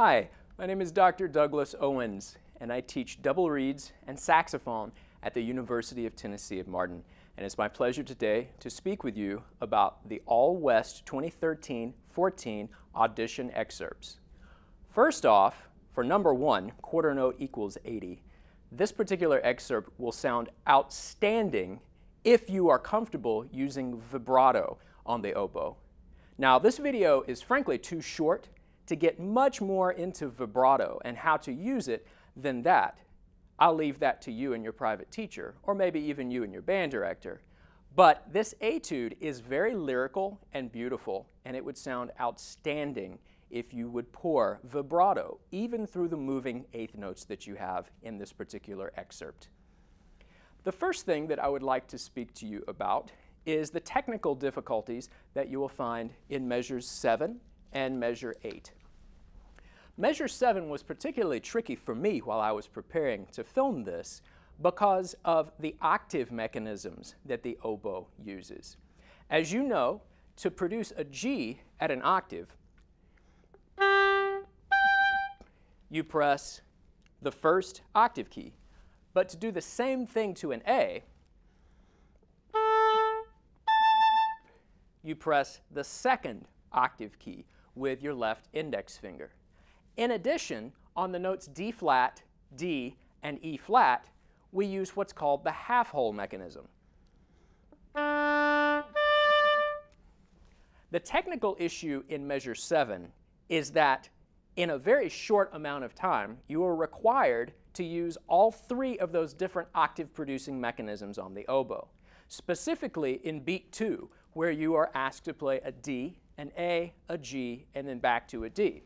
Hi, my name is Dr. Douglas Owens, and I teach double reeds and saxophone at the University of Tennessee at Martin. And it's my pleasure today to speak with you about the All West 2013-14 audition excerpts. First off, for number 1, quarter note equals 80, this particular excerpt will sound outstanding if you are comfortable using vibrato on the oboe. Now, this video is frankly too short to get much more into vibrato and how to use it than that. I'll leave that to you and your private teacher, or maybe even you and your band director. But this etude is very lyrical and beautiful, and it would sound outstanding if you would pour vibrato, even through the moving eighth notes that you have in this particular excerpt. The first thing that I would like to speak to you about is the technical difficulties that you will find in measures 7 and measure 8. Measure 7 was particularly tricky for me while I was preparing to film this because of the octave mechanisms that the oboe uses. As you know, to produce a G at an octave, you press the first octave key. But to do the same thing to an A, you press the second octave key with your left index finger. In addition, on the notes D flat, D, and E flat, we use what's called the half-hole mechanism. The technical issue in measure 7 is that in a very short amount of time, you are required to use all 3 of those different octave-producing mechanisms on the oboe. Specifically in beat 2, where you are asked to play a D, an A, a G, and then back to a D.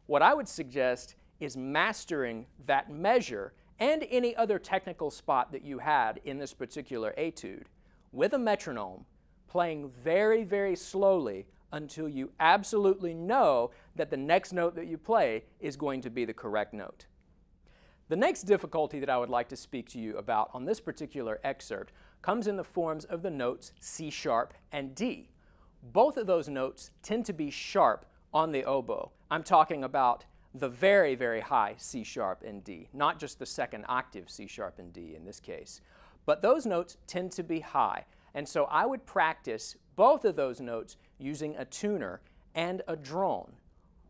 What I would suggest is mastering that measure and any other technical spot that you had in this particular etude with a metronome, playing very, very slowly until you absolutely know that the next note that you play is going to be the correct note. The next difficulty that I would like to speak to you about on this particular excerpt comes in the forms of the notes C sharp and D. Both of those notes tend to be sharp on the oboe. I'm talking about the very, very high C sharp and D, not just the second octave C sharp and D in this case. But those notes tend to be high, and so I would practice both of those notes using a tuner and a drone.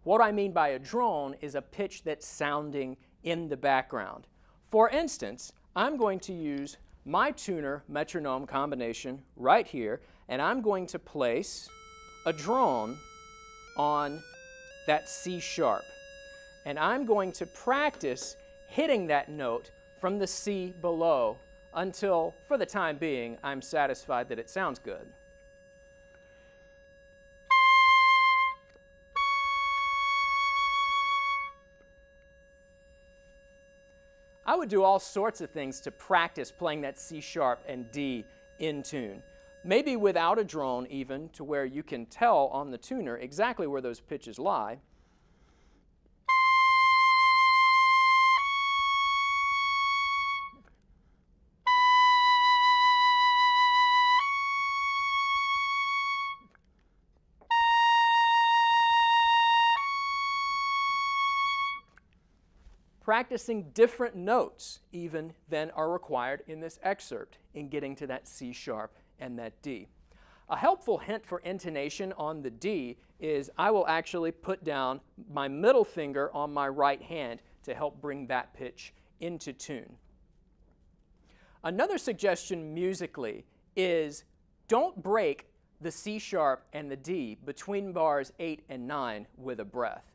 What I mean by a drone is a pitch that's sounding in the background. For instance, I'm going to use my tuner metronome combination right here, and I'm going to place a drone on that C sharp. And I'm going to practice hitting that note from the C below until, for the time being, I'm satisfied that it sounds good. I would do all sorts of things to practice playing that C sharp and D in tune. Maybe without a drone even, to where you can tell on the tuner exactly where those pitches lie. Practicing different notes even than are required in this excerpt in getting to that C sharp and that D. A helpful hint for intonation on the D is I will actually put down my middle finger on my right hand to help bring that pitch into tune. Another suggestion musically is don't break the C sharp and the D between bars 8 and 9 with a breath.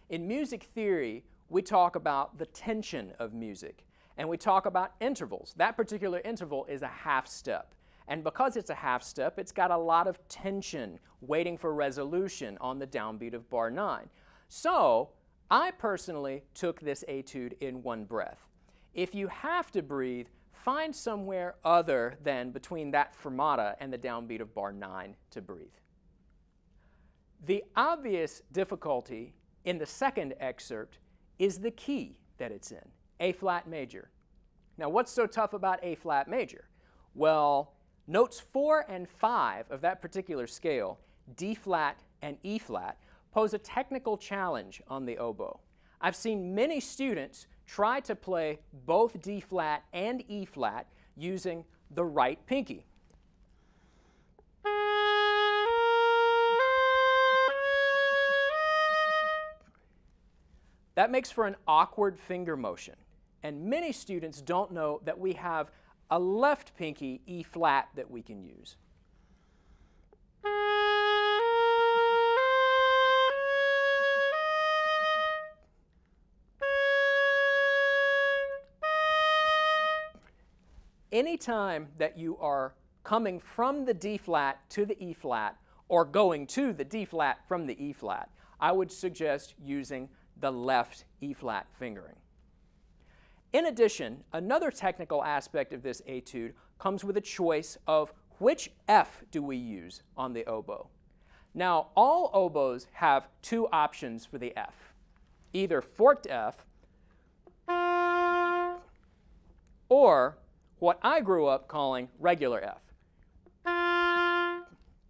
In music theory, we talk about the tension of music, and we talk about intervals. That particular interval is a half step. And because it's a half step, it's got a lot of tension waiting for resolution on the downbeat of bar 9. So I personally took this etude in one breath. If you have to breathe, find somewhere other than between that fermata and the downbeat of bar 9 to breathe. The obvious difficulty in the second excerpt is the key that it's in, A flat major. Now, what's so tough about A flat major? Well, notes 4 and 5 of that particular scale D flat and E flat, pose a technical challenge on the oboe. I've seen many students try to play both D flat and E flat using the right pinky. That makes for an awkward finger motion, and many students don't know that we have a left pinky E flat that we can use. Anytime that you are coming from the D flat to the E flat, or going to the D flat from the E flat, I would suggest using the left E flat fingering. In addition, another technical aspect of this etude comes with a choice of which F do we use on the oboe. Now, all oboes have two options for the F, either forked F or what I grew up calling regular F,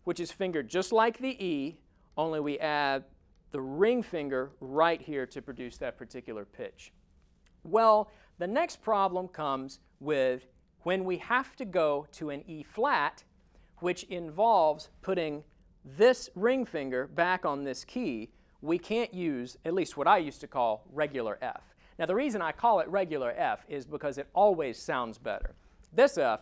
which is fingered just like the E, only we add the ring finger right here to produce that particular pitch. Well, the next problem comes with when we have to go to an E flat, which involves putting this ring finger back on this key. We can't use, at least what I used to call, regular F. Now, the reason I call it regular F is because it always sounds better. This F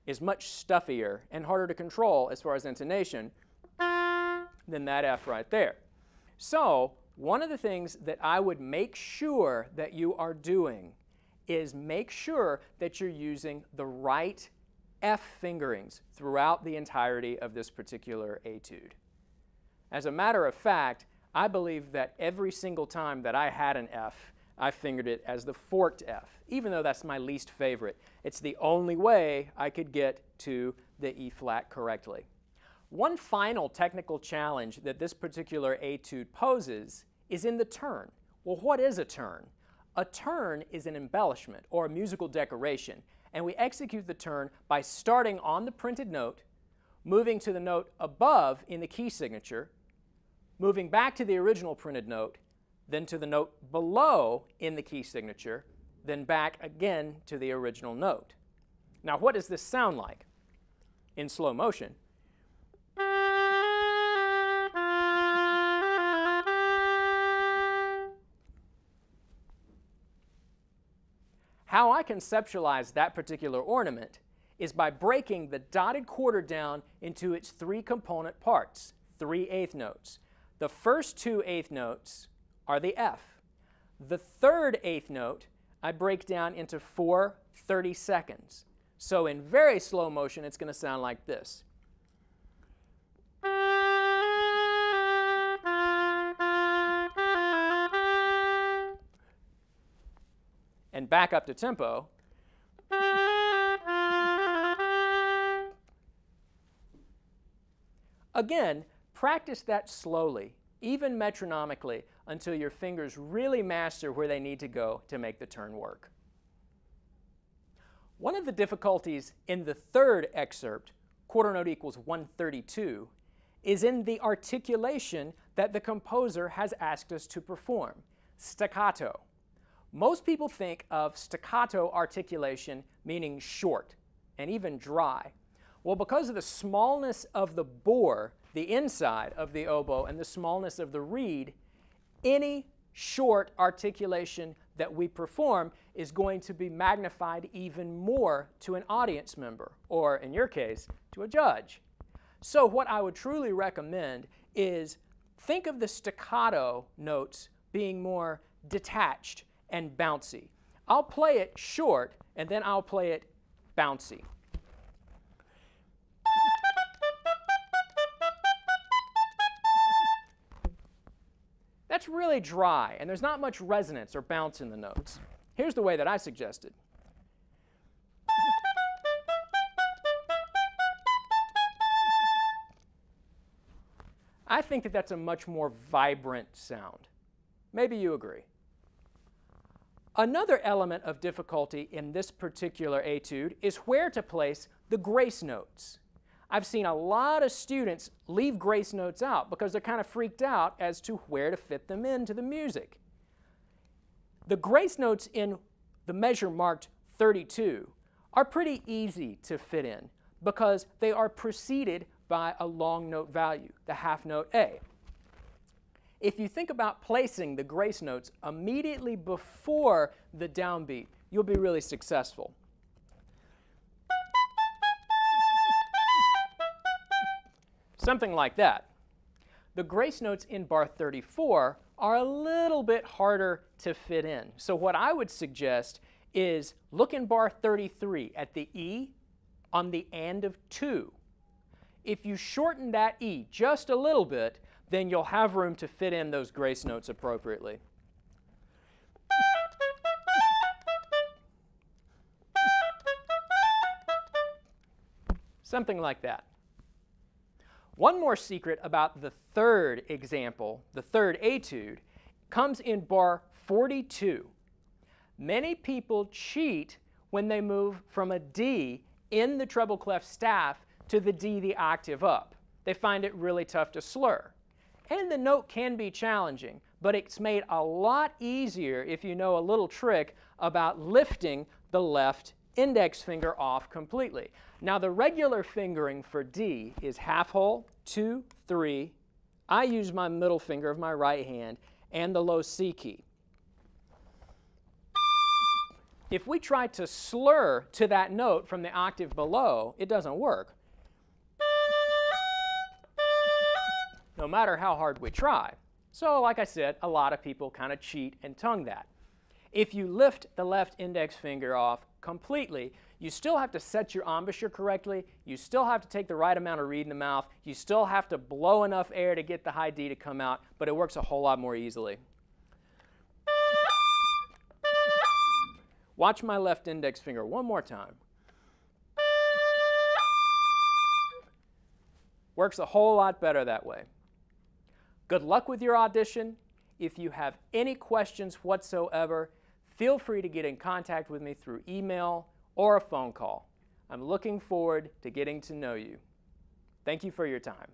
is much stuffier and harder to control as far as intonation than that F right there. So, one of the things that I would make sure that you are doing is make sure that you're using the right F fingerings throughout the entirety of this particular etude. As a matter of fact, I believe that every single time that I had an F, I fingered it as the forked F, even though that's my least favorite. It's the only way I could get to the E flat correctly. One final technical challenge that this particular etude poses is in the turn. Well, what is a turn? A turn is an embellishment or a musical decoration, and we execute the turn by starting on the printed note, moving to the note above in the key signature, moving back to the original printed note, then to the note below in the key signature, then back again to the original note. Now, what does this sound like in slow motion? How I conceptualize that particular ornament is by breaking the dotted quarter down into its three component parts, 3 eighth notes. The first 2 eighth notes are the F. The third eighth note I break down into 4 30-seconds. So in very slow motion, it's going to sound like this. And back up to tempo. Again, practice that slowly, even metronomically, until your fingers really master where they need to go to make the turn work. One of the difficulties in the third excerpt, quarter note equals 132, is in the articulation that the composer has asked us to perform, staccato. Most people think of staccato articulation meaning short and even dry. Well, because of the smallness of the bore, the inside of the oboe, and the smallness of the reed, any short articulation that we perform is going to be magnified even more to an audience member, or in your case, to a judge. So what I would truly recommend is think of the staccato notes being more detached and bouncy. I'll play it short, and then I'll play it bouncy. That's really dry, and there's not much resonance or bounce in the notes. Here's the way that I suggested. I think that that's a much more vibrant sound. Maybe you agree. Another element of difficulty in this particular etude is where to place the grace notes. I've seen a lot of students leave grace notes out because they're kind of freaked out as to where to fit them into the music. The grace notes in the measure marked 32 are pretty easy to fit in because they are preceded by a long note value, the half note A. If you think about placing the grace notes immediately before the downbeat, you'll be really successful. Something like that. The grace notes in bar 34 are a little bit harder to fit in. So what I would suggest is look in bar 33 at the E on the and of 2. If you shorten that E just a little bit, then you'll have room to fit in those grace notes appropriately. Something like that. One more secret about the third example, the third etude, comes in bar 42. Many people cheat when they move from a D in the treble clef staff to the D the octave up. They find it really tough to slur. And the note can be challenging, but it's made a lot easier if you know a little trick about lifting the left index finger off completely. Now the regular fingering for D is half hole, 2, 3. I use my middle finger of my right hand and the low C key. If we try to slur to that note from the octave below, it doesn't work, no matter how hard we try. So like I said, a lot of people kind of cheat and tongue that. If you lift the left index finger off completely, you still have to set your embouchure correctly, you still have to take the right amount of reed in the mouth, you still have to blow enough air to get the high D to come out, but it works a whole lot more easily. Watch my left index finger one more time. Works a whole lot better that way. Good luck with your audition. If you have any questions whatsoever, feel free to get in contact with me through email or a phone call. I'm looking forward to getting to know you. Thank you for your time.